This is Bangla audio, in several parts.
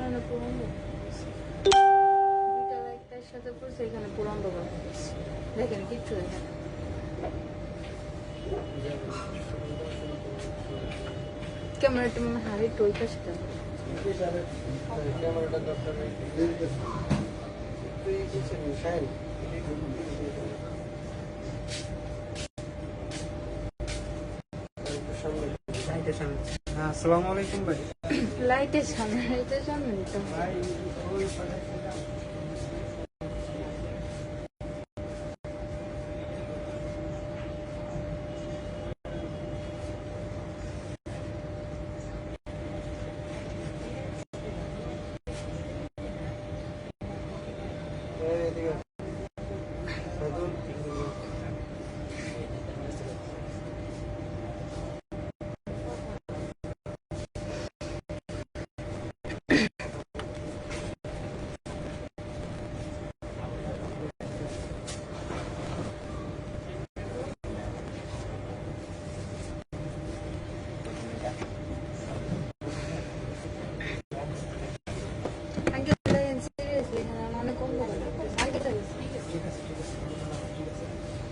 দুইটা লাইটটার সাথে পড়ছে এখানে পুরো অন্ধকার দেখেন কিচ্ছু দেখেন। ক্যামেরাটা মনে হয় একটু ওই পাশটা ক্যামেরাটা দরকার নেই আসসালামু আলাইকুম ভাই। লাইটের সামনে তো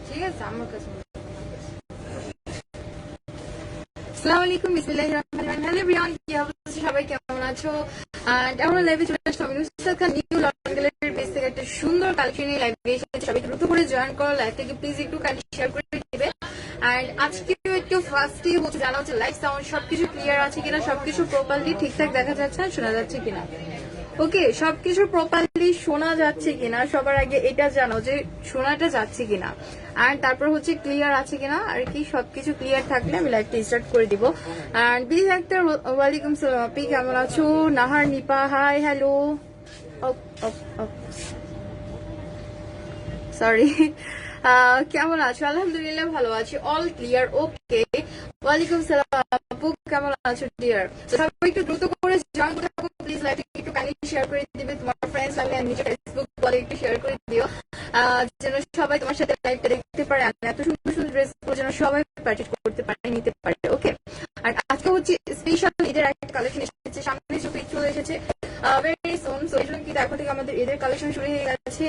ঠিক আছে আমার কাছে। আসসালামু আলাইকুম, বিসমিল্লাহির রহমানির রহিম। হ্যালো এভরিওয়ান, কি অবস্থা সবাই, কেমন আছো? আমরা লাইভে চলে আসলাম নুসরাত খান নিউ লন্ডন গ্যালারির পেজ থেকে একটা সুন্দর কালেকশন নিয়ে লাইভে এসেছে। সবাই দ্রুত করে জয়েন করো, লাইভটাকে প্লিজ একটু কাইন্ডলি শেয়ার করে দিবে। আর আজকে একটু ফার্স্টে হচ্ছে জানা হচ্ছে লাইভ সাউন্ড সবকিছু ক্লিয়ার আছে কিনা, সবকিছু প্রপারলি ঠিকঠাক দেখা যাচ্ছে আর শোনা যাচ্ছে কিনা। ওকে, সবকিছু প্রপারলি শোনা যাচ্ছে কিনা, সবার আগে এটা জানো যে শোনাটা যাচ্ছে কিনা, আর তারপর হচ্ছে ক্লিয়ার আছে কিনা আর কি। সবকিছু ক্লিয়ার থাকলে আমি লাইভটা স্টার্ট করে দিব। আর বিজি একটা ওয়ালাইকুম সালাম, আপনি কেমন আছো? Nahar Nipa hi hello. Sorry, কেমন আছো? আলহামদুলিল্লাহ ভালো আছি, অল ক্লিয়ার। ওকে, ওয়ালাইকুম সালাম আপু, কেমন আছো ডিয়ার? সবাই একটু দ্রুত করে জয়েন করে থাকো প্লিজ, লাইভটা একটু কাইন্ডলি শেয়ার করে দিবে তোমার ফ্রেন্ডস লাগলে, নিজের ফেসবুক বলে একটু শেয়ার করে দিও যেন সবাই তোমার সাথে লাইভটা দেখতে পারে, আর এত সুন্দর সুন্দর ড্রেস যেন সবাই পারচেজ করতে পারে, নিতে পারে। ওকে, আর আজকে হচ্ছে স্পেশাল ঈদের একটা কালেকশন এসেছে, সামনে শুধু ঈদ চলে এসেছে ভেরি সুন। সো এই জন্য কিন্তু এখন থেকে আমাদের ঈদের কালেকশন শুরু হয়ে গেছে,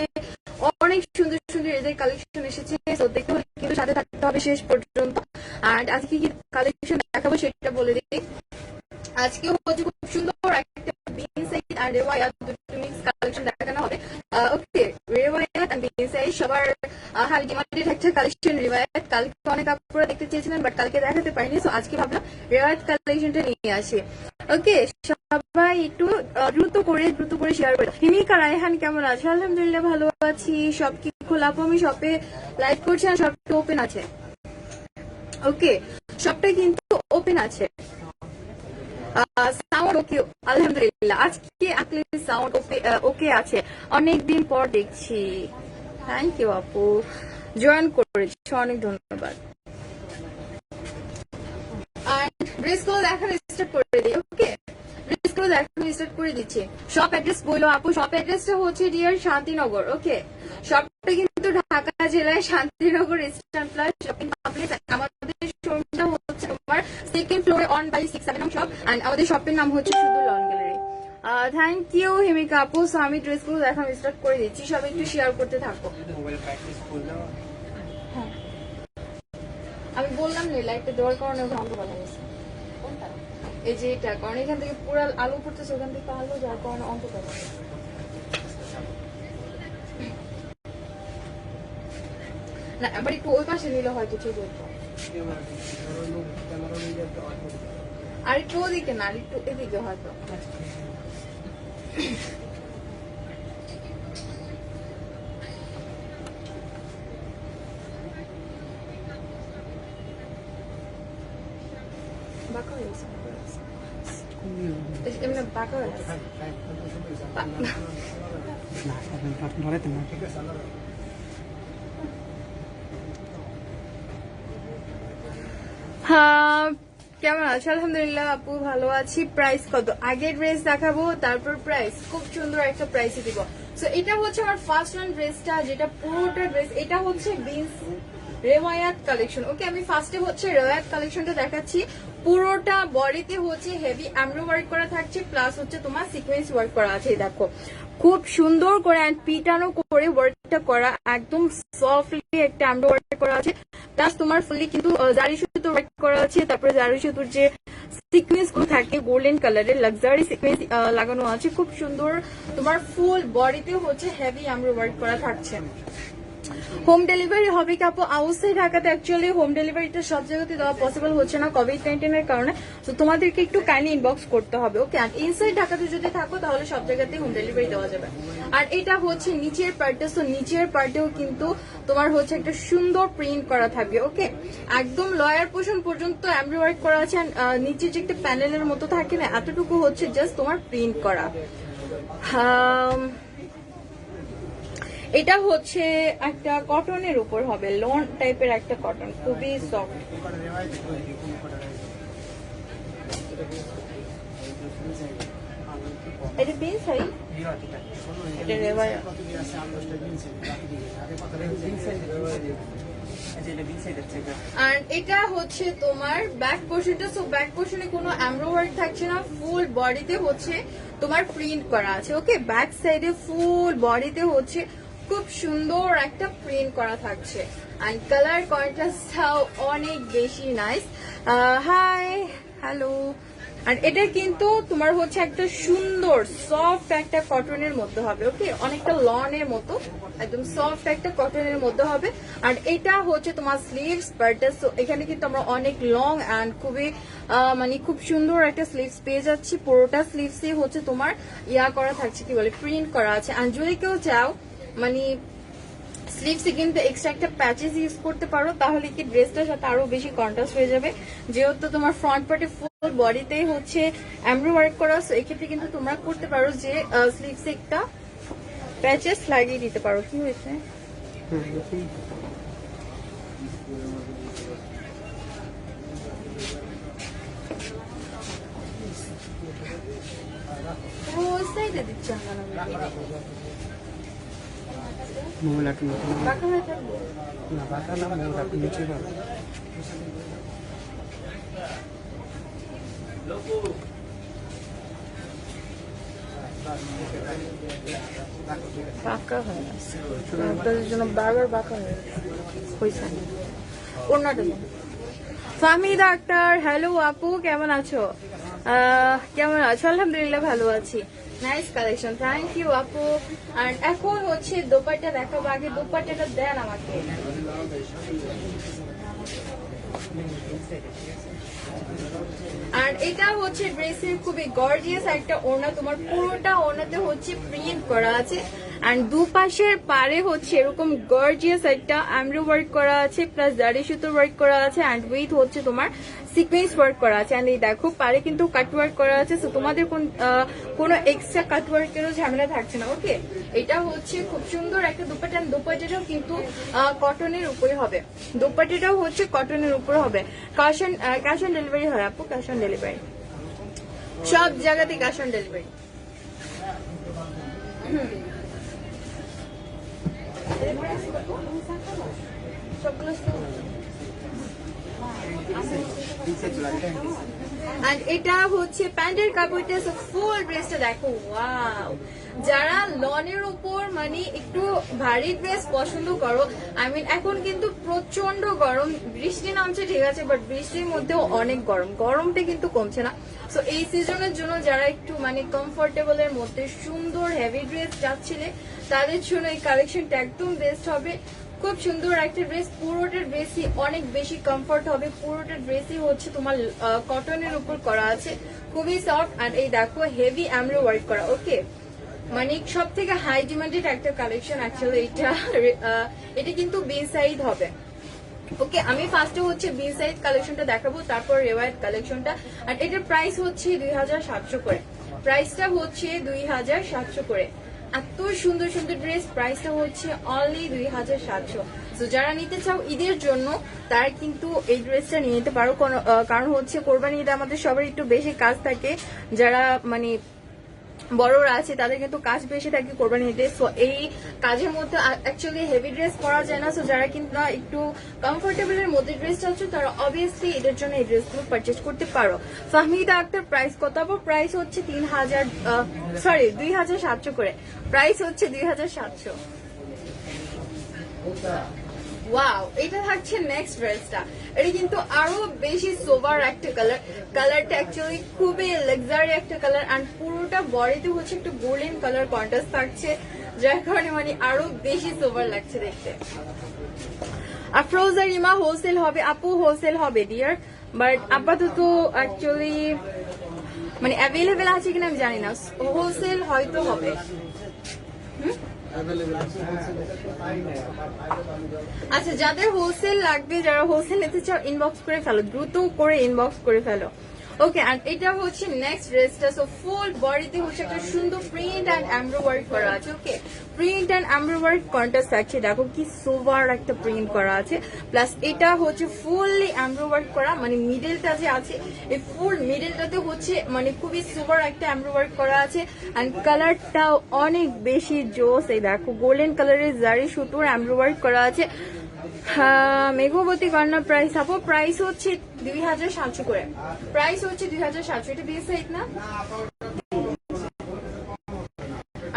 অনেক সুন্দর সুন্দর ঈদের কালেকশন এসেছে। তো দেখতে হলে কিন্তু সাথে থাকতে হবে শেষ পর্যন্ত। আর আজকে কি কালেকশন দেখাবো সেটা বলে দিই। আজকে হচ্ছে খুব সুন্দর একটা বিন সাইড আর রেওয়ায়াত দুটো মিক্স কালেকশন দেখানো হবে। ওকে, রেওয়ায়াত আর বিন সাইড সবার হাই ডিমান্ডেড একটা কালেকশন। রেওয়ায়াত কালকে অনেক আপুরা দেখতে চেয়েছিলেন বাট কালকে দেখাতে পারিনি, সো আজকে ভাবলাম রেওয়ায়াত কালেকশনটা নিয়ে আসি। ওকে, সবাই একটু দ্রুত করে শেয়ার করে। হিমিকা রায়হান কেমন আছে? আলহামদুলিল্লাহ ভালো আছি। সব কি খোলা? আমি শপে লাইভ করছি আর সবটা ওপেন আছে। ওকে, সবটা কিন্তু ওপেন আছে। সাউন্ড ওকে আলহামদুলিল্লাহ, আজকে আকলির সাউন্ড ওকে আছে, অনেকদিন পর দেখছি। থ্যাংক ইউ আপু, জয়েন করেছি, অনেক ধন্যবাদ। আর ড্রেসগুলো দেখানো স্টার্ট করে দিই। ওকে, ড্রেসগুলো দেখানো স্টার্ট করে দিচ্ছি। শপ অ্যাড্রেস বললো আপু, শপ অ্যাড্রেসটা হচ্ছে ডিয়ার শান্তিনগর। ওকে, শপটা কিন্তু ঢাকা জেলায় Shantinagar eastern plus shopping complex. আমাদের শোরুমটা হচ্ছে তোমার সেকেন্ড ফ্লোরে অন বাই 6-7 শপ, এন্ড আমাদের শপের নাম হচ্ছে শুধু loan gallery. Thank you Himika আপু। সো আমি ড্রেসগুলো দেখানো স্টার্ট করে দিচ্ছি, সবাই একটু শেয়ার করতে থাকো। হ্যাঁ, আমি বললাম না লাইটটা দেওয়ার কারণে ওখানে অন্ধকার হয়ে গেছে। কোনটা? এই যে এটা, কারণ এখান থেকে পুরো আলো পড়তেছে, ওখান থেকে আলো যার কারণে অন্ধকার হয়ে গেছে। না, আবার একটু ওই পাশে নিলে হয়তো ঠিক হতো। আর একটু ওদিকে না, আর একটু এদিকে হয়তো। বাঁকা হয়ে গেছে, এমনি বাঁকা হয়ে গেছে। হ্যাঁ, কেমন আছো? আলহামদুলিল্লাহ আপু ভালো আছি। প্রাইস কত? আগে ড্রেস দেখাবো তারপর প্রাইস, খুব সুন্দর একটা প্রাইসে দিব। সো এটা হচ্ছে আমার ফার্স্ট ওয়ান ড্রেসটা, যেটা পুরোটা ড্রেস। এটা হচ্ছে বিনস রেওয়ায়াত কালেকশন। ওকে, আমি ফার্স্টে হচ্ছে রেওয়ায়াত কালেকশনটা দেখাচ্ছি। পুরোটা বডিতে হচ্ছে হেভি এমব্রয়ডারি ওয়ার্ক করা থাকছে, প্লাস হচ্ছে তোমার সিকোয়েন্স ওয়ার্ক করা আছে। এই দেখো খুব সুন্দর করে এন্ড পিটানো করে ওয়ার্কটা করা, একদম সফটলি একটা এমব্রয়ডারি ওয়ার্ক করা আছে। প্লাস তোমার ফুললি কিন্তু জারি সুতো ওয়ার্ক করা আছে। তারপরে জারি সুতোর যে সিকোয়েন্স গুলো থাকে গোল্ডেন কালারের লাক্সারি সিকোয়েন্স লাগানো আছে, খুব সুন্দর। তোমার ফুল বডিতে হচ্ছে হেভি এমব্রয়ডারি ওয়ার্ক করা থাকছে। হোম ডেলিভারি হবে কি আপু? আউটসাইড ঢাকাতে অ্যাকচুয়ালি হোম ডেলিভারিটা সব জায়গাতে দেওয়া পসিবল হচ্ছে না কোভিড-19 এর কারণে, তো তোমাদেরকে একটু কাইন্ডলি ইনবক্স করতে হবে। ওকে, আর ইনসাইড ঢাকাতে যদি থাকো তাহলে সব জায়গাতেই হোম ডেলিভারি দেওয়া যাবে। আর এটা হচ্ছে নিচের পার্টে, তো নিচের পার্টেও কিন্তু তোমার হচ্ছে একটা সুন্দর প্রিন্ট করা থাকবে। ওকে, একদম লয়ার পোর্শন পর্যন্ত এমব্রয়ডারি করা আছে। নিচে যে একটা প্যানেলের মতো থাকে না, এতটুকু হচ্ছে জাস্ট তোমার প্রিন্ট করা। এটা হচ্ছে একটা কটনের উপর হবে, লন টাইপের একটা কটন, খুবই সফট। এটা বিন সাই, এটা রেওয়ায়া। আর এটা হচ্ছে তোমার ব্যাক পোর্শনটা, সো ব্যাক পোর্শনে কোনো এমব্রয়ডারি থাকছে না, ফুল বডিতে হচ্ছে তোমার প্রিন্ট করা আছে। ওকে, ব্যাক সাইডে ফুল বডিতে হচ্ছে খুব সুন্দর একটা প্রিন্ট করা থাকছে। আর কালার কন্ট্রাস্টটাও অনেক বেশি নাইস। High, hello. আর এটা কিন্তু তোমার হচ্ছে একটা সুন্দর সফট একটা কটনের মধ্যে হবে। ওকে, অনেকটা লনের মতো, একদম সফট একটা কটনের মধ্যে হবে। আর এটা হচ্ছে তোমার স্লিভস পার্টটা, সো এখানে কিন্তু আমরা অনেক লং অ্যান্ড খুবই মানে খুব সুন্দর একটা স্লিভস পেয়ে যাচ্ছি। পুরোটা স্লিভসে হচ্ছে তোমার করা থাকছে, কি বলে, প্রিন্ট করা আছে। আর যদি কেউ চাও মানে স্লিভসে কিন্তু এক্সট্রা একটা প্যাচেস ইউজ করতে পারো, তাহলে কি ড্রেসটার সাথে আরো বেশি কন্ট্রাস্ট হয়ে যাবে। যেহেতু তোমার ফ্রন্ট পার্টে ফুল বডিতেই হচ্ছে এমব্রয়ডারি ওয়ার্ক করা, সো এক্ষেত্রে কিন্তু তোমরা করতে পারো যে স্লিভসে একটা প্যাচেস লাগিয়ে দিতে পারো। কি হয়েছে? ওই সাইডে দিচ্ছেন না, বাঁকা হয়ে থাকবো না, বাঁকা না, মোড়াটা নিচে না। বাঁকা হয়ে আছে, আপনাদের জন্য বারবার বাঁকা হয়ে হয়েছে। অন্যটা ফাহমিদা আক্তার, হ্যালো আপু, কেমন আছো? কেমন আছো? আলহামদুলিল্লাহ ভালো আছি। নাইস কালেকশন, থ্যাংক ইউ আপু। আর এখন হচ্ছে দোপাট্টা দেখাবো, আগে দোপাট্টাটা দেন আমাকে। আর এটা হচ্ছে ড্রেসের খুবই গর্জিয়াস একটা ওড়না, তোমার পুরোটা ওড়নাতে হচ্ছে প্রিন্ট করা আছে। আর দুপাশের পারে হচ্ছে এরকম গর্জিয়াস একটা এমব্রয়ডারি ওয়ার্ক করা আছে, প্লাস দাড়ি সুতোর ওয়ার্ক করা আছে, অ্যান্ড উইথ হচ্ছে তোমার সিকোয়েন্স ওয়ার্ক করা আছে। অ্যান্ড এই দেখো পারে কিন্তু কাট ওয়ার্ক করা আছে, সো তোমাদের কোনো এক্সট্রা কাট ওয়ার্কেরও ঝামেলা থাকছে না। ওকে, এটা হচ্ছে খুব সুন্দর একটা দুপাট্টা, দুপাট্টাটাও কিন্তু কটনের উপরে হবে, দুপাট্টাটাও হচ্ছে কটনের উপরে হবে। ক্যাশ অন ডেলিভারি হয় আপু, ক্যাশ অন ডেলিভারি সব জায়গাতে, ক্যাশ অন ডেলিভারি। আর এটা হচ্ছে প্যান্টের কাপড়টা, ফুল ড্রেসটা দেখো, ওয়াও। যারা লনের উপর মানে একটু ভারী ড্রেস পছন্দ করো, আই মিন এখন কিন্তু প্রচন্ড গরম, বৃষ্টি নামছে ঠিক আছে, বাট বৃষ্টির মধ্যেও অনেক গরম, গরমটা কিন্তু কমছে না। সো এই সিজনের জন্য যারা একটু মানে কমফোর্টেবল এর মধ্যে সুন্দর হেভি ড্রেস চাচ্ছিলে, তাদের জন্য এই কালেকশনটা একদম বেস্ট হবে। খুব সুন্দর একটা ড্রেস, পুরোটা ড্রেসই অনেক বেশি কমফোর্ট হবে, পুরোটা ড্রেসই হচ্ছে তোমার কটনের উপর করা আছে, খুবই সফট। আর এই দেখো হেভি এমব্রয়ডারি ওয়ার্ক করা। ওকে, মানে সব থেকে হাই ডিমান্ডেড একটা কালেকশন অ্যাকচুয়ালি এটা কিন্তু বি সাইড হবে। ওকে, আমি ফার্স্টে হচ্ছে বি সাইড কালেকশনটা দেখাবো, তারপর রেওয়ায়াত কালেকশনটা। আর এটার প্রাইস হচ্ছে 2700 করে, প্রাইসটা হচ্ছে 2700 করে। এত সুন্দর সুন্দর ড্রেস, প্রাইসটা হচ্ছে অনলি 2700। তো যারা নিতে চাও ঈদের জন্য তারা কিন্তু এই ড্রেসটা নিয়ে নিতে পারো, কারণ হচ্ছে কোরবানি ঈদে আমাদের সবার একটু বেশি কাজ থাকে, যারা মানে বড়রা আছে তাদের কিন্তু কাজ বেশি থাকে কোরবানি ঈদে। সো এই কাজের মধ্যে অ্যাকচুয়ালি হেভি ড্রেস পরা যায় না। সো যারা কিন্তু একটু কমফোর্টেবলের মধ্যে ড্রেস চাচ্ছ তারা অবভিয়াসলি এদের জন্য এই ড্রেসগুলো পারচেজ করতে পারো। ফাহমিদা আক্তার প্রাইস কত? প্রাইস হচ্ছে 2,700 করে। প্রাইস হচ্ছে 2,700। ওয়াও, এটা থাকছে নেক্সট ড্রেসটা। এটা কিন্তু আরো বেশি সোবার একটা কালার। কালারটা অ্যাকচুয়ালি খুবই লাক্সারি একটা কালার, এন্ড পুরোটা বডিতে হচ্ছে একটু গোল্ডেন কালার কন্ট্রাস্ট থাকছে, যার কারণে মানে আরো বেশি সোবার লাগছে দেখতে। আফরোজা রিমা হোলসেল হবে আপু, হোলসেল হবে ডিয়ার, বাট আপাতত অ্যাকচুয়ালি মানে অ্যাভেলেবেল আছে কিনা আমি জানি না। হোলসেল হয়তো হবে। আচ্ছা, যাদের হোলসেল লাগবে, যারা হোলসেল নিতে চাও ইনবক্স করে ফেলো, দ্রুত করে ইনবক্স করে ফেলো। ওকে, আর এটা হচ্ছে নেক্সট ড্রেসটা। সো ফুল বডিতে হচ্ছে একটা সুন্দর প্রিন্ট অ্যান্ড এমব্রয়ডারি করা আছে। ওকে, প্রিন্ট অ্যান্ড এমব্রয়ডারি কন্ট্রাস্ট আছে, দেখো কি সোভার একটা প্রিন্ট করা আছে। প্লাস এটা হচ্ছে ফুললি এমব্রয়ডারি করা, মানে মিডলটা যে আছে এই ফুল মিডলটাতে হচ্ছে মানে খুবই সোভার একটা এমব্রয়ডারি করা আছে। অ্যান্ড কালারটাও অনেক বেশি জোস। এই দেখো গোল্ডেন কালারের জারি সুতোর এমব্রয়ডারি করা আছে। হ্যাঁ, মেঘবতী কন্যা প্রাইস আপু, প্রাইস হচ্ছে 2,700 করে। প্রাইস হচ্ছে 2,700। এটা বিয়ে সাইড না?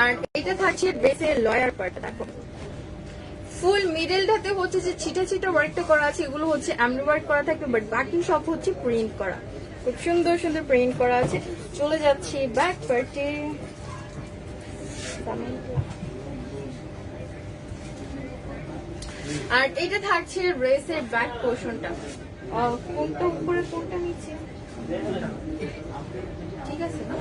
আর এটা থাকছে ড্রেসের লয়ার পার্ট। দেখো ফুল মিডলটাতে হচ্ছে যে ছিটা ছিটা ওয়ার্কটা করা আছে, এগুলো হচ্ছে এমব্রয়ডারি করা থাকবে, বাট বাকি সব হচ্ছে প্রিন্ট করা। খুব সুন্দর সুন্দর প্রিন্ট করা আছে। চলে যাচ্ছি ব্যাক পার্টে। আর এটা থাকছে ড্রেসের ব্যাক পোর্শনটা। কোনটা উপরে কোনটা নিচে ঠিক আছে না?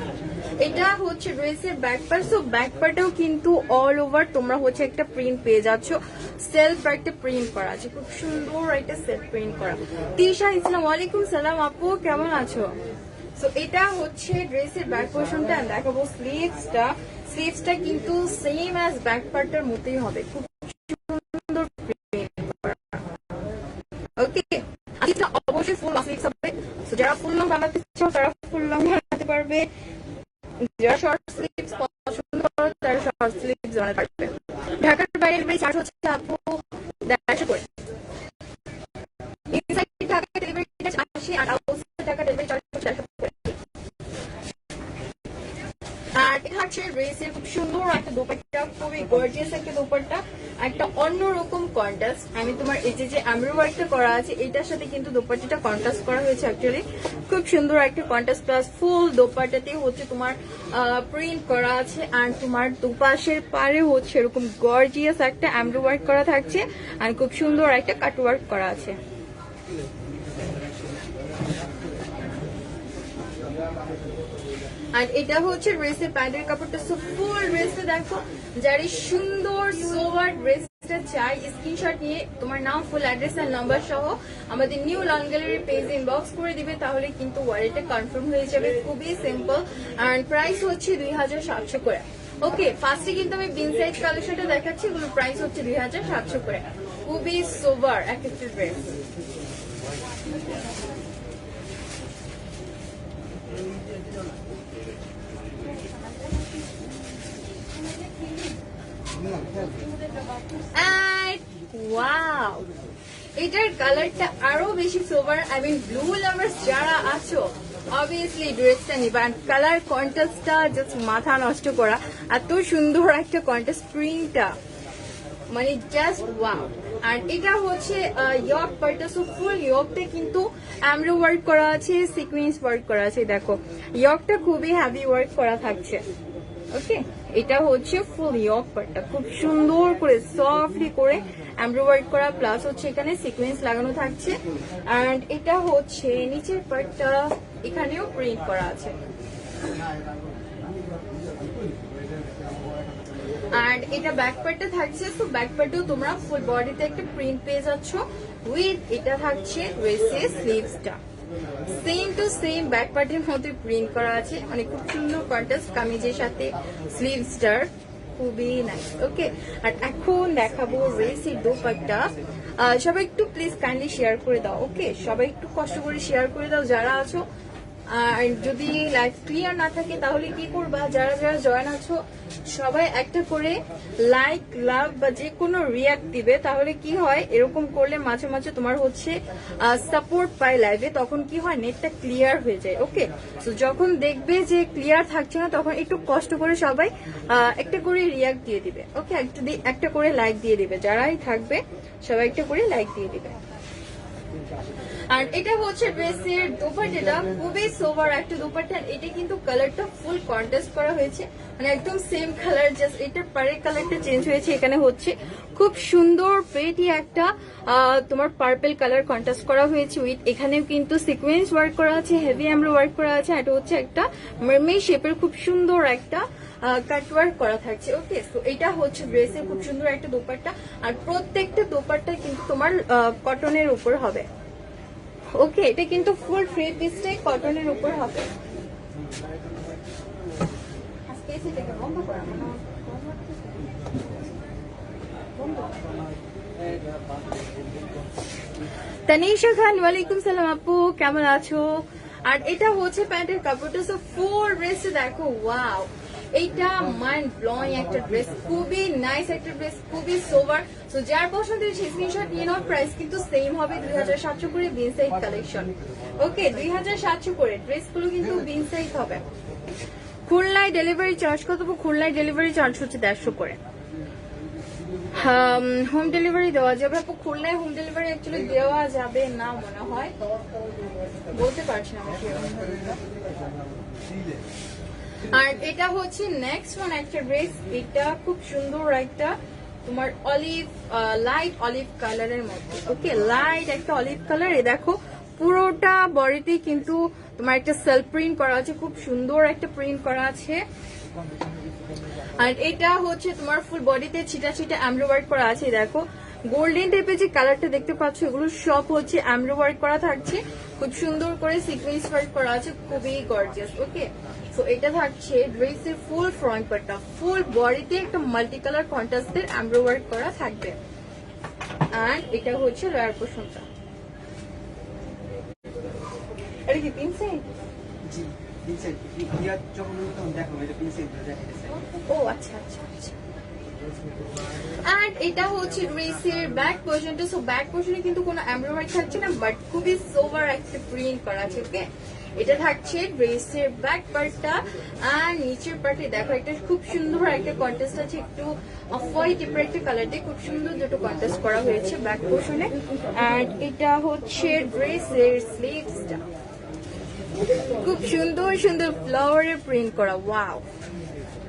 এটা হচ্ছে ড্রেসের ব্যাক পার্ট। সো ব্যাক পার্টেও কিন্তু অল ওভার তোমরা হচ্ছে একটা প্রিন্ট পেয়ে যাচ্ছ। সেলফ একটা প্রিন্ট করা আছে, খুব সুন্দর একটা সেলফ প্রিন্ট করা। তিশা ইসলাম, ওয়ালাইকুম সালাম আপু, কেমন আছো? সো এটা হচ্ছে ড্রেসের ব্যাক পোর্শনটা। দেখাবো স্লিভসটা। স্লিভসটা কিন্তু সেম অ্যাজ ব্যাক পার্টের মতোই হবে, খুব সুন্দর প্রিন্ট করা। ওকে, এটা অবশ্যই ফুল স্লিভস হবে। সো যারা ফুল লং বানাতে চাও তারা ফুল লং বানাতে পারবে, যারা শর্ট স্লিভস পছন্দ করো তারা শর্ট স্লিভস বানাতে পারবে। ঢাকার বাইরের ডেলিভারি চার্জ হচ্ছে আপু 150 করে। ইনসাইড ঢাকা ডেলিভারি চার্জ 80 আর আউটসাইড ঢাকা ডেলিভারি চার্জ হচ্ছে 150 করে। আর এটা হচ্ছে ড্রেসের খুব সুন্দর একটা দোপাট্টা, খুবই গর্জিয়াস একটা দোপাট্টা, একটা অন্যরকম কন্ট্রাস্ট। আমি তোমার এই যে এমব্রয়ডারিটা করা আছে এটার সাথে কিন্তু দোপাট্টাটা কন্ট্রাস্ট করা হয়েছে অ্যাকচুয়ালি। খুব সুন্দর একটা কন্ট্রাস্ট, প্লাস ফুল দোপাট্টাতে হচ্ছে তোমার প্রিন্ট করা আছে। আর তোমার দুপাশের পারে হচ্ছে এরকম গর্জিয়াস একটা এমব্রয়ডারি করা থাকছে, আর খুব সুন্দর একটা কাটওয়ার্ক করা আছে। আর এটা হচ্ছে ড্রেসের প্যান্টের কাপড়টা। সো ফুল ড্রেসটা দেখো, যারা সুন্দর সোভার ড্রেসটা চাই স্ক্রিনশট নিয়ে তোমার নাম, ফুল অ্যাড্রেস আর নাম্বার সহ আমাদের নিউ লং গ্যালারি পেজে ইনবক্স করে দিবে, তাহলে কিন্তু ওয়ারেন্টটা কনফার্ম হয়ে যাবে। খুবই সিম্পল। আর প্রাইস হচ্ছে 2,700 করে। ওকে, ফার্স্টে কিন্তু আমি বিন সাইজ কালেকশনটা দেখাচ্ছি, এগুলোর প্রাইস হচ্ছে 2,700 করে। খুবই সোভার একটা ড্রেস। ওয়াও, এটার কালারটা আরো বেশি sober. I mean blue lovers যারা আছো অবভিয়াসলি ড্রেসটা নিবা। কালার কন্ট্রাস্টটা জাস্ট মাথা নষ্ট করা, এত সুন্দর একটা কন্ট্রাস্ট প্রিন্টটা, মানে জাস্ট ওয়াও। আর এটা হচ্ছে ইয়ক পার্টটা। সো ফুল ইয়কটা কিন্তু এমব্রয়ডারি ওয়ার্ক করা আছে, সিকোয়েন্স ওয়ার্ক করা আছে। দেখো ইয়কটা খুবই হেভি ওয়ার্ক করা থাকছে। ওকে, এটা হচ্ছে ফুল ইয়ক পার্টটা, খুব সুন্দর করে সফটলি করে এমব্রয়ডারি করা, প্লাস হচ্ছে এখানে সিকোয়েন্স লাগানো থাকছে। এন্ড এটা হচ্ছে নিচের পার্টটা, এখানেও প্রিন্ট করা আছে। আর এটা ব্যাক পার্টটা থাকছে। তো ব্যাক পার্টেও তোমরা ফুল বডিতে একটা প্রিন্ট পেয়ে যাচ্ছ উইথ এটা থাকছে ড্রেসের স্লিভসটা সেম টু সেম ব্যাক পার্টের মধ্যে প্রিন্ট করা আছে, মানে খুব সুন্দর কন্ট্রাস্ট কামিজের সাথে স্লিভসটার, খুবই নাইস। ওকে, আর এখন দেখাবো ড্রেসের দোপাট্টা। সবাই একটু প্লিজ কাইন্ডলি শেয়ার করে দাও। ওকে, সবাই একটু কষ্ট করে শেয়ার করে দাও যারা আছো, আর যদি লাইভ ক্লিয়ার না থাকে তাহলে কি করবা, যারা যারা জয়েন আছো সবাই একটা করে লাইক, লাভ বা যে কোনো রিয়াক্ট দিবে। তাহলে কি হয়, এরকম করলে মাঝে মাঝে তোমার হচ্ছে সাপোর্ট পায় লাইভে, তখন কি হয় নেটটা ক্লিয়ার হয়ে যায়। ওকে, তো যখন দেখবে যে ক্লিয়ার থাকছে না তখন একটু কষ্ট করে সবাই একটা করে রিয়াক্ট দিয়ে দিবে। ওকে, একটা করে লাইক দিয়ে দিবে, যারাই থাকবে সবাই একটা করে লাইক দিয়ে দিবে। আর এটা হচ্ছে ড্রেসের দোপাট্টাটা, খুবই সোভার একটা দোপাট্টা। এটা কিন্তু কালারটা ফুল কন্ট্রাস্ট করা হয়েছে, মানে একদম সেম কালার, জাস্ট এটার পাড়ের কালারটা চেঞ্জ হয়েছে। এখানে হচ্ছে খুব সুন্দর পেটি একটা তোমার পার্পল কালার কন্ট্রাস্ট করা হয়েছে উইথ এখানেও কিন্তু সিকোয়েন্স ওয়ার্ক করা আছে, হেভি এমব্রয়ডারি ওয়ার্ক করা আছে। এটা হচ্ছে একটা মারমেড শেপের খুব সুন্দর একটা কাট ওয়ার্ক করা থাকছে। ওকে, তো এটা হচ্ছে ড্রেসের খুব সুন্দর একটা দোপাট্টা। আর প্রত্যেকটা দোপাট্টা কিন্তু তোমার কটনের উপর হবে। ওকে, এটা কিন্তু ফুল থ্রি পিসটাই কটনের উপর হবে। তানিশা খান, ওয়ালাইকুম সালাম আপু, কেমন আছো? আর এটা হচ্ছে প্যান্টের কাপড়টা, সো ফুল ড্রেসটা দেখো, ওয়াও, এইটা মাইন্ড ব্লোয়িং একটা ড্রেস, খুবই নাইস একটা ড্রেস, খুবই সোভার। তো যার পছন্দ হয়েছে স্ক্রিনশট নিয়ে নাও। প্রাইস কিন্তু সেম হবে 2700 করে বিন সাইড কালেকশন। ওকে, 2700 করে ড্রেসগুলো কিন্তু বিন সাইড হবে। খুলনায় ডেলিভারি চার্জ কত? খুলনায় ডেলিভারি চার্জ হচ্ছে 150 করে। হোম ডেলিভারি দেওয়া যাবে আপু? খুলনায় হোম ডেলিভারি অ্যাকচুয়ালি দেওয়া যাবে না মনে হয়, বলতে পারছি না আমি। আর এটা হচ্ছে নেক্সট ওয়ান একটা ড্রেস, এটা খুব সুন্দর একটা তোমার অলিভ, লাইট অলিভ কালারের মধ্যে। ওকে, লাইট একটা অলিভ কালার। এ দেখো পুরোটা বডিতে কিন্তু তোমার একটা সেলফ প্রিন্ট করা আছে, খুব সুন্দর একটা প্রিন্ট করা আছে। আর এটা হচ্ছে তোমার ফুল বডিতে ছিটা ছিটা এমব্রয়ডারি ওয়ার্ক করা আছে। দেখো গোল্ডেন টাইপের যে কালারটা দেখতে পাচ্ছ, এগুলো সব হচ্ছে এমব্রয়ডারি ওয়ার্ক করা থাকছে, খুব সুন্দর করে সিকোয়েন্স ওয়ার্ক করা আছে, খুবই গর্জিয়াস। ওকে, তো এটা থাকছে ড্রেসের ফুল ফ্রন্ট পার্টটা, ফুল বডিতে একটা মাল্টি কালার কন্ট্রাস্টের এমব্রয়ডারি ওয়ার্ক করা থাকবে। আর এটা হচ্ছে লোয়ার পোর্শনটা। এটা কি পিনসেল? জি, পিনসেল ক্লিয়ার যখন তখন দেখো এটা পিনসেল দেখাইতেছে। ও আচ্ছা আচ্ছা আচ্ছা। আর এটা হচ্ছে ড্রেসের ব্যাক পোর্শনটা। সো ব্যাক পোর্শনে কিন্তু কোনো এমব্রয়ডারি থাকছে না, বাট খুবই সোভার একটা প্রিন্ট করা আছে। ওকে, এটা থাকছে ড্রেসের ব্যাক পার্টটা। আর নিচের পার্টে দেখো একটা খুব সুন্দর একটা কন্ট্রাস্ট আছে, একটু অফ হোয়াইট টাইপের একটা কালার দিয়ে খুব সুন্দর দুটো কন্ট্রাস্ট করা হয়েছে ব্যাক পোর্শনে। আর এটা হচ্ছে ড্রেসের স্লিভসটা, খুব সুন্দর সুন্দর ফ্লাওয়ারের প্রিন্ট করা, ওয়াও,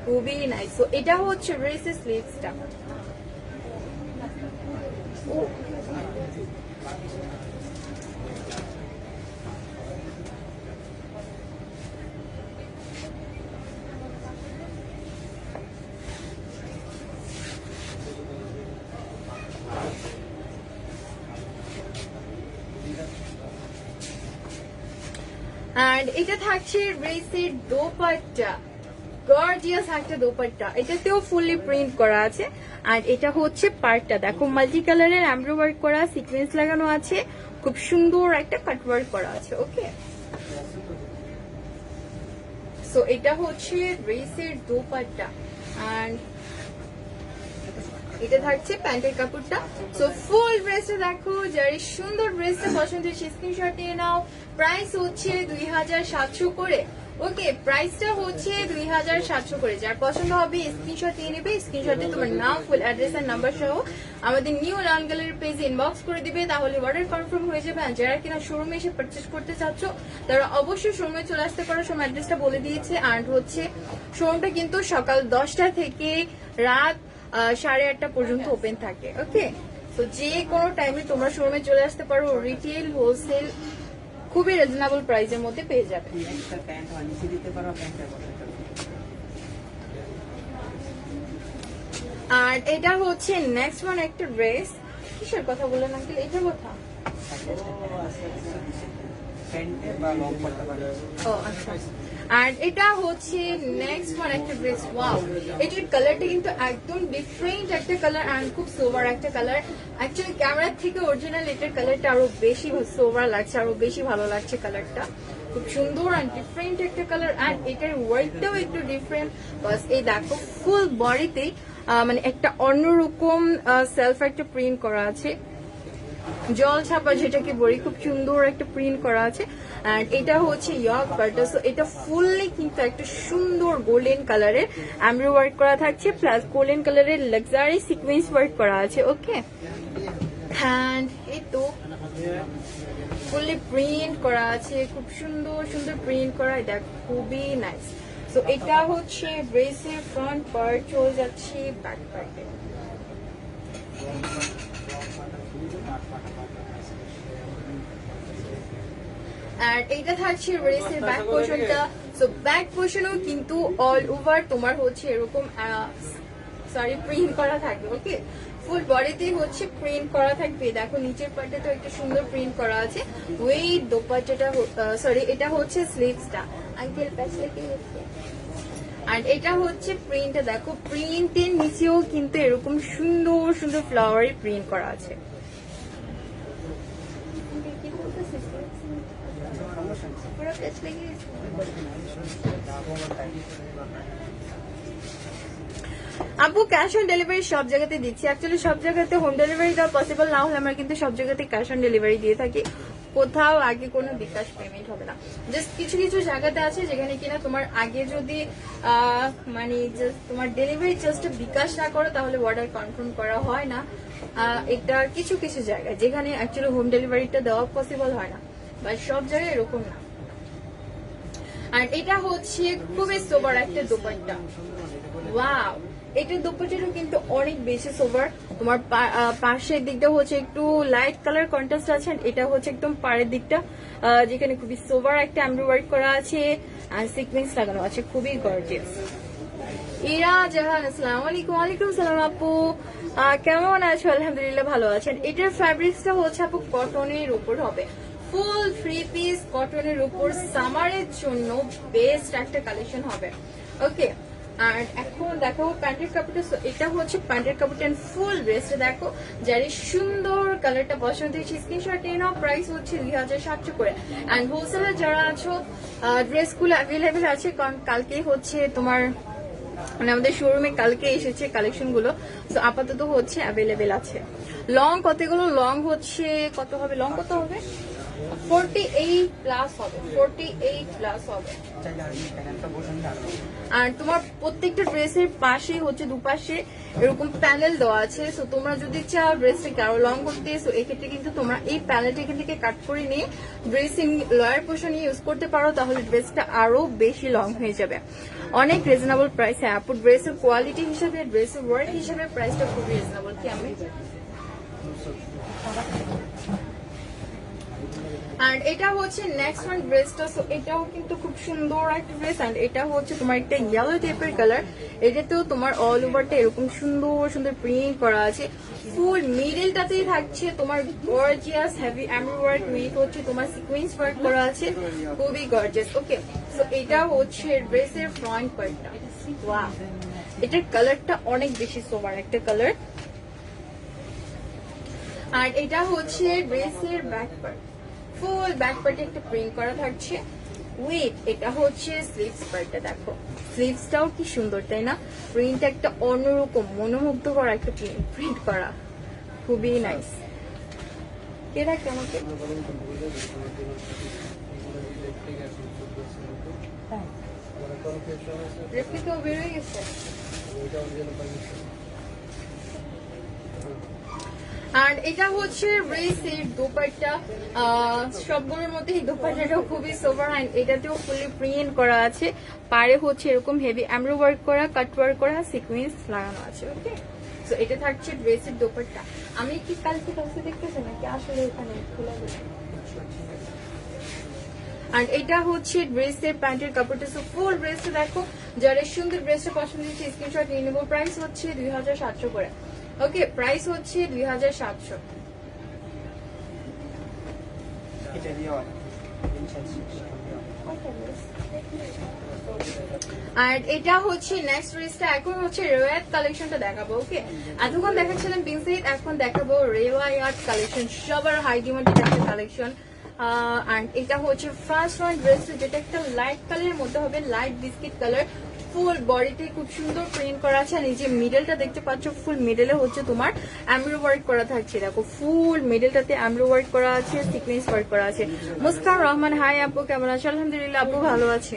খুবই নাইস। তো এটা হচ্ছে ড্রেসের স্লিভসটা। আর এটা থাকছে ড্রেসের দোপাট্টা, গর্জিয়াস একটা দোপাট্টা, এটাতেও ফুললি প্রিন্ট করা আছে। আর এটা হচ্ছে পার্টটা, দেখো মাল্টি কালারের এমব্রয়ডারি ওয়ার্ক করা, সিকোয়েন্স লাগানো আছে, খুব সুন্দর একটা কাট ওয়ার্ক করা আছে। ওকে, সো এটা হচ্ছে ড্রেসের দোপাট্টা। আর এটা থাকছে প্যান্টের কাপড়টা। সো ফুল ড্রেসটা দেখো, যার এই সুন্দর ড্রেসটা পছন্দ হয়েছে স্ক্রিনশট নিয়ে নাও। প্রাইস হচ্ছে 2700 করে। ওকে, প্রাইসটা হচ্ছে 2700 করে। যার পছন্দ হবে স্ক্রিনশট নিয়ে নেবে, স্ক্রিনশটে তোমার নাম, ফুল অ্যাড্রেস আর নাম্বার সহ আমাদের নিউ লাল গ্যালারি পেজে ইনবক্স করে দিবে, তাহলে অর্ডার কনফার্ম হয়ে যাবে। আর যারা কিনা শোরুমে এসে পারচেজ করতে চাচ্ছ তারা অবশ্যই শোরুমে চলে আসতে পারো, শোরুম অ্যাড্রেসটা বলে দিয়েছে। আর হচ্ছে শোরুমটা কিন্তু সকাল 10টা থেকে রাত 8:30 পর্যন্ত ওপেন থাকে। ওকে, তো যে কোনো টাইমে তোমরা শোরুমে চলে আসতে পারো, রিটেল হোলসেল খুবই রিজনেবল প্রাইসের মধ্যে পেয়ে যাবে। একটা প্যান্ট হয় নিচে দিতে পারো, প্যান্টটা বসাতে পারো। আর এটা হচ্ছে নেক্সট ওয়ান একটা ড্রেস, কিসের কথা বললেন আঙ্কেল? এটার কথা? প্যান্ট বা লং করতে পারো। ও আচ্ছা। আর এটা হচ্ছে নেক্সট ওয়ান একটা ড্রেস, ওয়াও, এটার কালারটা কিন্তু একদম ডিফারেন্ট একটা কালার আর খুব সোভার একটা কালার। অ্যাকচুয়ালি ক্যামেরার থেকে অরিজিনাল এটার কালারটা আরো বেশি সোভার লাগছে, আরো বেশি ভালো লাগছে কালারটা। খুব সুন্দর অ্যান্ড ডিফারেন্ট একটা কালার, অ্যান্ড এটার ওয়ার্কটাও একটু ডিফারেন্ট। বাস এই দেখো ফুল বডিতেই মানে একটা অন্যরকম সেলফ একটা প্রিন্ট করা আছে, জল ছাপা যেটাকে বলি, খুব সুন্দর একটা প্রিন্ট করা আছে। এন্ড এটা হচ্ছে ইয়ক পার্টটা, সো এটা ফুললি কিন্তু একটা সুন্দর গোল্ডেন কালারের এমব্রয়ডারি ওয়ার্ক করা থাকছে, প্লাস গোল্ডেন কালারের লাক্সারি সিকোয়েন্স ওয়ার্ক করা আছে। ওকে, এন্ড এই তো ফুললি প্রিন্ট করা আছে, খুব সুন্দর সুন্দর প্রিন্ট করা, এটা খুবই নাইস। সো এটা হচ্ছে ড্রেসের ফ্রন্ট পার্ট, চলে যাচ্ছে ব্যাক পার্টে। আর এইটা থাকছে ড্রেসের ব্যাক পোর্শনটা। সো ব্যাক পোর্শনও কিন্তু অল ওভার তোমার হচ্ছে এরকম প্রিন্ট করা থাকবে। ওকে, ফুল বডিতেই হচ্ছে প্রিন্ট করা থাকবে। দেখো নিচের পার্টে তো একটা সুন্দর প্রিন্ট করা আছে। ওই দোপাট্টাটা এটা হচ্ছে স্লিভসটা, আঙ্কেল প্যাচলে কি হচ্ছে। আর এটা হচ্ছে প্রিন্টটা, দেখো প্রিন্টের নিচেও কিন্তু এরকম সুন্দর সুন্দর ফ্লাওয়ারি প্রিন্ট করা আছে। আপু ক্যাশ অন ডেলিভারি সব জায়গাতে দিচ্ছি, অ্যাকচুয়ালি সব জায়গাতে হোম ডেলিভারি দেওয়া পসিবল না হলে আমরা কিন্তু সব জায়গাতে ক্যাশ অন ডেলিভারি দিয়ে থাকি, কোথাও আগে কোনো বিকাশ পেমেন্ট হবে না। জাস্ট কিছু কিছু জায়গাতে আছে যেখানে কিনা তোমার আগে যদি মানে তোমার ডেলিভারি চার্জটা বিকাশ না করো তাহলে অর্ডার কনফার্ম করা হয় না। এটা কিছু কিছু জায়গায় যেখানে অ্যাকচুয়ালি হোম ডেলিভারিটা দেওয়া পসিবল হয় না, বা সব জায়গায় এরকম না। আর এটা হচ্ছে খুবই সোবার একটা দোপাট্টা, ওয়াও, এটার দোপাট্টাটা কিন্তু অনেক বেশি সোবার। তোমার পাশের দিকটা হচ্ছে একটু লাইট কালার কন্ট্রাস্ট আছে, এটা হচ্ছে একদম পাড়ের দিকটা যেখানে খুবই সোবার একটা এমব্রয়ডারি ওয়ার্ক করা আছে আর সিকোয়েন্স লাগানো আছে, খুবই গর্জিয়াস। ইরা জাহান, আসসালামু আলাইকুম। ওয়ালাইকুম সালাম আপু, কেমন আছো? আলহামদুলিল্লাহ ভালো আছেন। এটার ফ্যাব্রিক্সটা হচ্ছে আপু কটনের উপর হবে, ফুল 3 পিস কটনের উপর, সামারের জন্য বেস্ট একটা কালেকশন হবে। ওকে, আর এখন দেখো প্যান্টের কাপড়টা, এটা হচ্ছে প্যান্টের কাপড়টা ফুল ড্রেসটা দেখো, যার সুন্দর কালারটা পছন্দ হয়েছে স্ক্রিনশট নিয়ে নাও। প্রাইস হচ্ছে 2700 করে। অ্যান্ড হোলসেলার যারা আছো ড্রেসগুলো অ্যাভেলেবেল আছে, কারণ কালকে হচ্ছে তোমার মানে আমাদের শোরুমে কালকে এসেছে কালেকশন গুলো, তো আপাতত হচ্ছে অ্যাভেলেবেল আছে। লং কতগুলো, লং হচ্ছে কত হবে, লং কত হবে 48 প্লাস হবে, 48 প্লাস হবে। আর তোমার প্রত্যেকটা ড্রেসের পাশেই হচ্ছে দুপাশে এরকম প্যানেল দেওয়া আছে, সো তোমরা যদি চাও ড্রেসটাকে আরো লং করতে, সো এক্ষেত্রে কিন্তু তোমরা এই প্যানেলটা এখান থেকে কাট করে নিয়ে ড্রেসিং লয়ার পোর্শন ইউজ করতে পারো, তাহলে ড্রেসটা আরো বেশি লং হয়ে যাবে। অনেক রিজনেবল প্রাইস। হ্যাঁ আপু, ড্রেসের কোয়ালিটি হিসাবে, ড্রেসের ওয়ার্ক হিসাবে প্রাইসটা খুব রিজনেবল। কি আমি আর এটা হচ্ছে নেক্সট ওয়ান ড্রেসটা, সো এটাও কিন্তু খুব সুন্দর একটা ড্রেস। এন্ড এটা হচ্ছে তোমার একটা ইয়েলো টাইপের কালার, এটাতেও তোমার অল ওভারটা এরকম সুন্দর সুন্দর প্রিন্ট করা আছে। ফুল মিডলটাতেই থাকছে তোমার gorgeous heavy embroidery work with হচ্ছে তোমার সিকোয়েন্স ওয়ার্ক করা আছে, খুবই গর্জিয়াস। ওকে, সো এটা হচ্ছে ড্রেসের ফ্রন্ট পার্টটা, ওয়াও, এটার কালারটা অনেক বেশি সোবার একটা কালার। আর এটা হচ্ছে ড্রেসের ব্যাক পার্ট, ফুল ব্যাক পার্টে একটা প্রিন্ট করা থাকছে উইথ, এটা হচ্ছে স্লিভস পার্টটা, দেখো স্লিভসটাও কি সুন্দর তাই না, প্রিন্ট একটা অন্যরকম মনোমুগ্ধ করা একটা প্রিন্ট করা, খুবই নাইস। কে রাখে আমাকে রেপ্লিকাও বেরোয় গেছে। আর এটা হচ্ছে ড্রেসের দোপাট্টা, সবগুলোর মধ্যে এই দোপাট্টাটাও খুবই সোভার, অ্যান্ড এটাতেও ফুলি প্রিন্ট করা আছে, পারে হচ্ছে এরকম হেভি এমব্রয়ডারি ওয়ার্ক করা, কাট ওয়ার্ক করা, সিকোয়েন্স লাগানো আছে। ওকে, সো এটা থাকছে ড্রেসের দোপাট্টা। আমি কি কালকে দেখতেছি নাকি আসলে এখানে খোলা গেছে। আর এটা হচ্ছে ড্রেসের প্যান্টের কাপড়টা, সো ফুল ড্রেসটা দেখো, যারা সুন্দর ড্রেসটা পছন্দ হচ্ছে স্ক্রিনশট নিয়ে নেবো। প্রাইস হচ্ছে 2700 করে। ওকে, প্রাইস হচ্ছে 2700। আর এটা হচ্ছে নেক্সট ড্রেসটা, এখন হচ্ছে রেওয়ায়াত কালেকশনটা দেখাবো। ওকে, এতক্ষণ দেখাচ্ছিলাম পিনসেট, এখন দেখাবো রেওয়ায়াত কালেকশন, সবার হাই ডিমান্ডেড একটা কালেকশন। অ্যান্ড এটা হচ্ছে ফার্স্ট ওয়ান ড্রেস, যেটা একটা লাইট কালারের মধ্যে হবে, লাইট বিস্কিট কালার। ফুল বডিতে খুব সুন্দর প্রিন্ট করা আছে। আর এই যে মিডলটা দেখতে পাচ্ছ, ফুল মিডলে হচ্ছে তোমার এমব্রয়ডারি ওয়ার্ক করা থাকছে। দেখো ফুল মিডলটাতে এমব্রয়ডারি ওয়ার্ক করা আছে, সিকোয়েন্স ওয়ার্ক করা আছে। মুস্কান রহমান, হাই আপু, কেমন আছো? আলহামদুলিল্লাহ আপু ভালো আছে।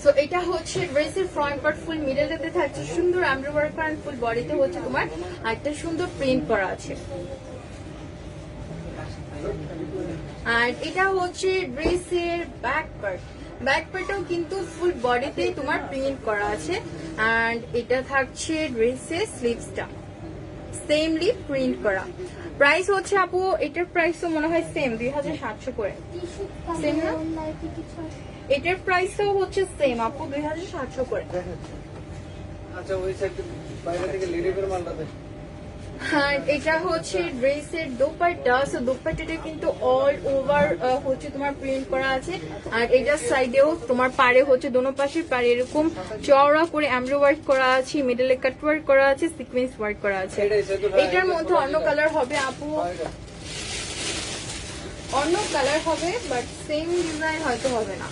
সো এটা হচ্ছে ড্রেসের ফ্রন্ট পার্ট, ফুল মিডলটাতে থাকছে সুন্দর এমব্রয়ডারি ওয়ার্ক করা, ফুল বডিতে হচ্ছে তোমার একটা সুন্দর প্রিন্ট করা আছে। আর এটা হচ্ছে ড্রেসের ব্যাক পার্ট, ব্যাক পার্টও কিন্তু ফুল বডিতে তোমার প্রিন্ট করা আছে। এন্ড এটা থাকছে ড্রেসের স্লিভসটা সেমলি প্রিন্ট করা। প্রাইস হচ্ছে আপু, এটার প্রাইস তো মনে হয় সেম 2700 করে, সেম না? এটার প্রাইসও হচ্ছে সেম আপু 2700 করে। আচ্ছা ওই সাইড বাইরে থেকে লেডিসের মালটা দেখ। হ্যাঁ, এটা হচ্ছে ড্রেসের দোপাট্টা। সো দোপাট্টাটা কিন্তু অল ওভার হচ্ছে তোমার প্রিন্ট করা আছে। আর এটার সাইডেও তোমার পাড়ে হচ্ছে দোনো পাশের পাড়ে এরকম চওড়া করে এমব্রয়ডারি ওয়ার্ক করা আছে, মিডলে কাট ওয়ার্ক করা আছে, সিকোয়েন্স ওয়ার্ক করা আছে। এটার মধ্যে অন্য কালার হবে আপু, অন্য কালার হবে, বাট সেম ডিজাইন হয়তো হবে না,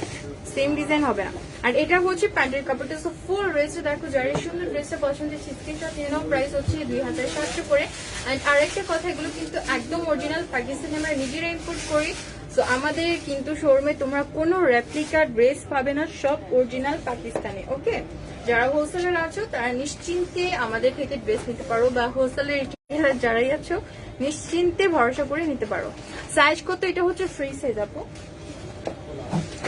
সেম ডিজাইন হবে না। আর এটা হচ্ছে প্যান্টের কাপড়টা। সো ফুল ড্রেসটা দেখো, যারা সুন্দর ড্রেসটা পছন্দের স্ক্রিনশট নিয়ে নাও। প্রাইস হচ্ছে 2700 করে। এন্ড আরেকটা কথা, এগুলো কিন্তু একদম অরিজিনাল পাকিস্তানি, আমরা নিজেরা ইম্পোর্ট করি। সো আমাদের কিন্তু শোরুমে তোমরা কোনো রেপ্লিকা ড্রেস পাবে না, সব অরিজিনাল পাকিস্তানি। ওকে, যারা হোলসেলার আছো তারা নিশ্চিন্তে আমাদের থেকে ড্রেস নিতে পারো, বা হোলসেলের যারাই আছো নিশ্চিন্তে ভরসা করে নিতে পারো। সাইজ কত? এটা হচ্ছে ফ্রি সাইজ আপু,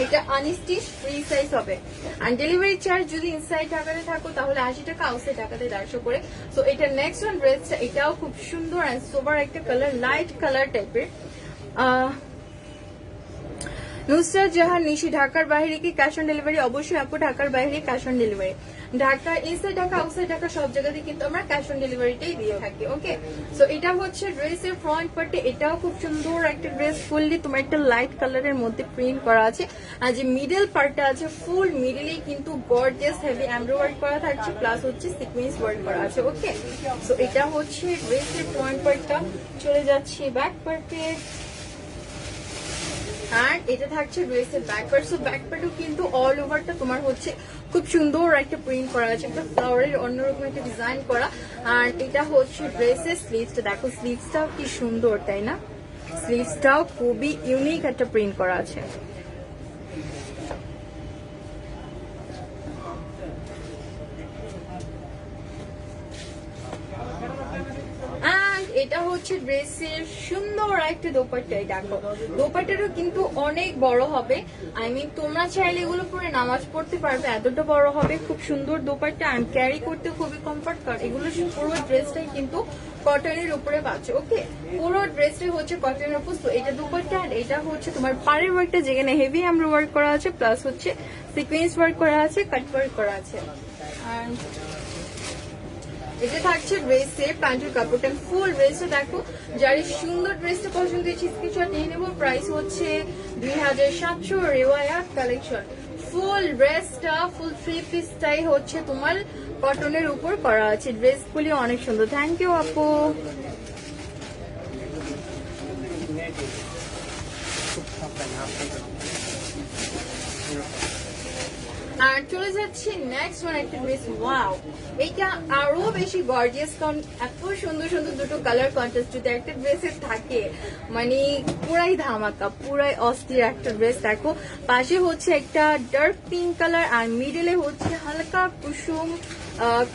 এটা আনস্টিচ ফ্রি সাইজ হবে। আর ডেলিভারি চার্জ যদি ইনসাইড ঢাকাতে থাকো তাহলে 80 টাকা, আউটসাইড ঢাকাতে 150 করে। সো এটা নেক্সট ওয়ান ড্রেসটা, এটাও খুব সুন্দর অ্যান্ড সোবার একটা কালার, লাইট কালার টাইপের। নুসরাত জাহান নিশি, ঢাকার বাইরে কি ক্যাশ অন ডেলিভারি? অবশ্যই আপু, ঢাকার বাইরে cash on delivery. Dhaka inside Dhaka, outside Dhaka সব জায়গাতে কিন্তু আমরা ক্যাশ অন ডেলিভারিটাই দিয়ে থাকি। ওকে, সো এটা হচ্ছে ড্রেসের ফ্রন্ট পার্টে। এটাও খুব সুন্দর একটা ড্রেস, ফুললি তোমার একটা লাইট কালারের মধ্যে প্রিন্ট করা আছে। আর যে মিডল পার্টটা আছে, ফুল মিডলেই কিন্তু গর্জিয়াস হেভি এমব্রয়ডারি ওয়ার্ক করা থাকছে, প্লাস হচ্ছে সিকোয়েন্স ওয়ার্ক করা আছে। ওকে, সো এটা হচ্ছে ড্রেসের ফ্রন্ট পার্টটা। চলে যাচ্ছে ব্যাক পার্টে। আর এটা থাকছে ড্রেসের ব্যাক পার্ট। সো ব্যাক পার্টও কিন্তু অল ওভারটা তোমার হচ্ছে খুব সুন্দর একটা প্রিন্ট করা আছে, একটা ফ্লাওয়ারের অন্যরকম একটা ডিজাইন করা। আর এটা হচ্ছে ড্রেসের স্লিভসটা, দেখো স্লিভসটাও কি সুন্দর, তাই না? স্লিভসটাও খুবই ইউনিক একটা প্রিন্ট করা আছে। এটা হচ্ছে ড্রেসের সুন্দর একটা দোপাট্টা। দেখো দোপাট্টারও কিন্তু অনেক বড় হবে, আই মিন তোমরা চাইলে এগুলো পরে নামাজ পড়তে পারবে, এতটা বড় হবে। খুব সুন্দর দোপাট্টা, আর ক্যারি করতে খুবই কমফর্ট। কারণ এগুলো পুরো ড্রেসটাই কিন্তু কটনের উপরে পাচ্ছ। ওকে, পুরো ড্রেসটাই হচ্ছে কটনের উপর। তো এটা দোপাট্টা, আর এটা হচ্ছে তোমার পাড়ের ওয়ার্কটা, যেখানে হেভি এমব্রয়ডারি ওয়ার্ক করা আছে, প্লাস হচ্ছে সিকোয়েন্স ওয়ার্ক করা আছে, কাট ওয়ার্ক করা আছে। আর এটা থাকছে ড্রেসের প্যান্টের কাপড়টা। ফুল ড্রেসটা দেখো, যার সুন্দর ড্রেসটা পছন্দ হয়েছে স্ক্রিনশট নিয়ে নেবো। প্রাইস হচ্ছে 2700, রেওয়ায়াত কালেকশন। ফুল ড্রেসটা, ফুল থ্রি পিসটাই হচ্ছে তোমার কটনের উপর করা আছে। ড্রেসগুলি অনেক সুন্দর। থ্যাংক ইউ আপু। আর চলে যাচ্ছে নেক্সট ওয়ান একটা ড্রেস। ওয়াও, এটা আরো বেশি গর্জিয়াস, কারণ এত সুন্দর সুন্দর দুটো কালার কন্ট্রাস্ট যদি একটা ড্রেসের থাকে, মানে পুরাই ধামাকা, পুরাই অস্থির একটা ড্রেস। দেখো পাশে হচ্ছে একটা ডার্ক পিঙ্ক কালার, আর মিডলে হচ্ছে হালকা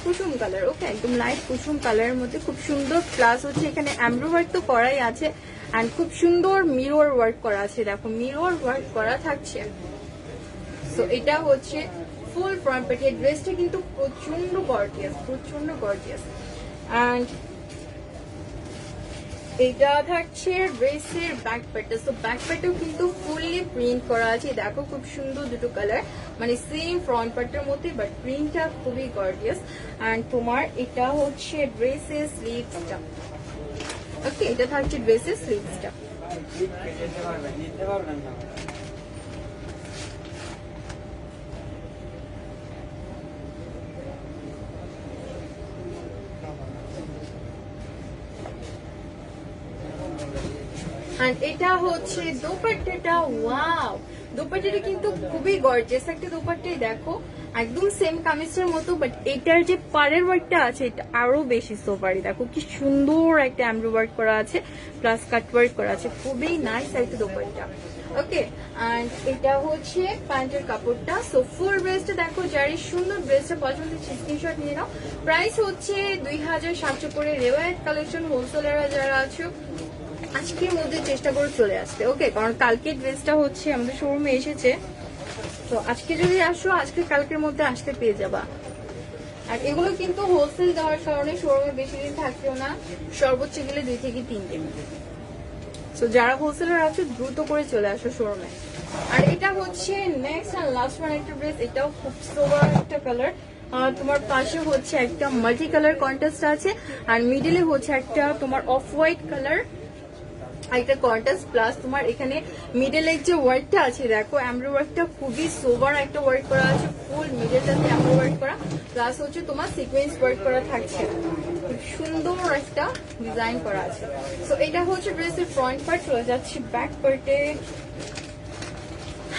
কুসুম কালার। ওকে, একদম লাইট কুসুম কালারের মধ্যে খুব সুন্দর, প্লাস হচ্ছে এখানে এমব্রয়ডারি ওয়ার্ক তো করাই আছে, অ্যান্ড খুব সুন্দর মিরর ওয়ার্ক করা আছে। দেখো মিরর ওয়ার্ক করা থাকছে। সো এটা হচ্ছে ফুল ফ্রন্ট পার্ট। এই ড্রেসটা কিন্তু প্রচন্ড গর্জিয়াস, প্রচন্ড গর্জিয়াস। অ্যান্ড এটা থাকছে ড্রেসের ব্যাক পার্টটা। সো ব্যাক পার্টেও কিন্তু ফুললি প্রিন্ট করা আছে। দেখো খুব সুন্দর দুটো কালার, মানে সেম ফ্রন্ট পার্টের মধ্যে, বাট প্রিন্টটা খুবই গর্জিয়াস। অ্যান্ড তোমার এটা হচ্ছে ড্রেসের স্লিভসটা। ওকে, এটা থাকছে ড্রেসের স্লিভসটা। নিতে পারবেন না। আর এটা হচ্ছে দোপাট্টাটা, ওয়াও, দোপাট্টাটা কিন্তু খুবই গর্জিয়াস একটা দোপাট্টাই, দেখো একদম সেম কামিজের মতো, বাট এটার যে পাড়ের ওয়ার্কটা আছে এটা আরো বেশি সোপারি, দেখো কি সুন্দর একটা এমব্রয়ডারি ওয়ার্ক করা আছে, প্লাস কাট ওয়ার্ক করা আছে, খুবই নাইস একটা দোপাট্টা। ওকে, এন্ড এটা হচ্ছে প্যান্টের কাপড়টা। সো ফুল ড্রেসটা দেখো, যার এই সুন্দর ড্রেসটা পছন্দ হচ্ছে স্ক্রিনশট নিয়ে নাও। প্রাইস হচ্ছে 2700 করে। রেওয়ায়ত কালেকশন হোলসেলাররা যারা আছো আজকের মধ্যে চেষ্টা করে চলে আসতে, ওকে, কারণ কালকে ড্রেসটা হচ্ছে আমাদের শোরুমে এসেছে, তো আজকে যদি আসো আজকে কালকের মধ্যে আসতে পেয়ে যাবা। আর এগুলো কিন্তু হোলসেল দেওয়ার কারণে শোরুমে বেশি দিন থাকতেও না, সর্বোচ্চ গেলে 2 থেকে 3 দিন। তো যারা হোলসেলার আছো দ্রুত করে চলে আসো শোরুমে। আর এটা হচ্ছে নেক্সট আর লাস্ট ওয়ান একটা ড্রেস, এটাও খুব সোবার একটা কালার। তোমার পাশে হচ্ছে একটা মাল্টি কালার কন্ট্রাস্ট আছে, আর মিডিলে হচ্ছে একটা তোমার অফ হোয়াইট কালার একটা কন্ট্রাস্ট, প্লাস তোমার এখানে মিডলের যে ওয়ার্কটা আছে দেখো, এমব্রয়ডারি ওয়ার্কটা খুবই সোবার একটা ওয়ার্ক করা আছে, ফুল মিডলটাতে এমব্রয়ডারি ওয়ার্ক করা, প্লাস হচ্ছে তোমার সিকোয়েন্স ওয়ার্ক করা থাকছে, খুব সুন্দর একটা ডিজাইন করা আছে। তো এটা হচ্ছে ড্রেসের ফ্রন্ট পার্ট, চলে যাচ্ছে ব্যাক পার্টে।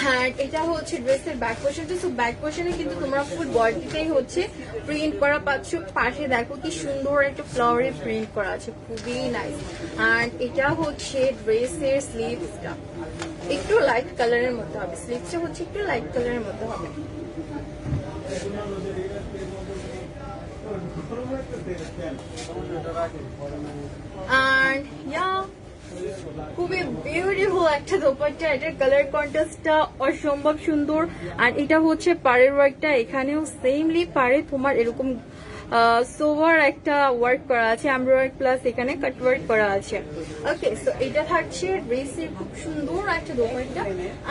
হ্যাঁ, এটা হচ্ছে ড্রেসের ব্যাক পোর্শনটা। সো ব্যাক পোর্শনে কিন্তু তোমরা ফুল বডিতেই হচ্ছে প্রিন্ট করা পাচ্ছ, পাশে দেখো কি সুন্দর একটা ফ্লাওয়ারে প্রিন্ট করা আছে, খুবই নাইস। আর এটা হচ্ছে ড্রেসের স্লিভসটা, একটু লাইট কালারের মধ্যে হবে, স্লিভসটা হচ্ছে একটু লাইট কালারের মধ্যে হবে। আর ইয়া খুবই বিউটিফুল একটা দোপাট্টা, এটার কালার কন্ট্রাস্টটা অসম্ভব সুন্দর। আর এটা হচ্ছে পাড়ের ওয়ার্কটা, এখানেও সেমলি পাড়ে তোমার এরকম সোভার একটা ওয়ার্ক করা আছে, এমব্রয়ডারি প্লাস এখানে কাট ওয়ার্ক করা আছে। ওকে, সো এটা থাকছে ড্রেসের খুব সুন্দর একটা দোপাট্টা।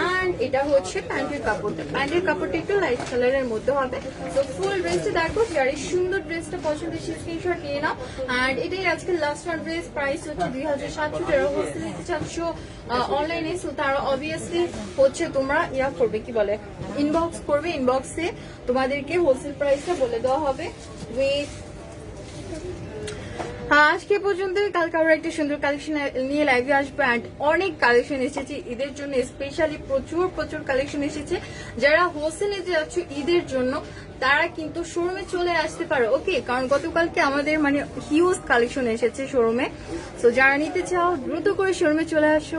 আর এটা হচ্ছে প্যান্টের কাপড়টা, প্যান্টের কাপড়টা একটু লাইট কালারের মধ্যে হবে। তো ফুল ড্রেসটা দেখো, যার এই সুন্দর ড্রেসটা পছন্দ সে স্ক্রিনশট নিয়ে নাও। আর এটাই আজকে লাস্ট ওয়ান ড্রেস, প্রাইস হচ্ছে 2700 টাকা। হোলসেল নিতে চাচ্ছ অনলাইনে, সো তারা অবভিয়াসলি হচ্ছে তোমরা ইয়া করবে, কি বলে, ইনবক্স করবে, ইনবক্সে তোমাদেরকে হোলসেল প্রাইসটা বলে দেওয়া হবে। আজকে পর্যন্ত, কালকে আবার একটা সুন্দর কালেকশন নিয়ে লাইভে আসবে। অ্যান্ড অনেক কালেকশন এসেছে ঈদের জন্য, স্পেশালি প্রচুর প্রচুর কালেকশন এসেছে। যারা হোলসেল নিতে যাচ্ছ ঈদের জন্য তারা কিন্তু শোরুমে চলে আসতে পারো, ওকে, কারণ গতকালকে আমাদের মানে হিউজ কালেকশন এসেছে শোরুমে। তো যারা নিতে চাও দ্রুত করে শোরুমে চলে আসো।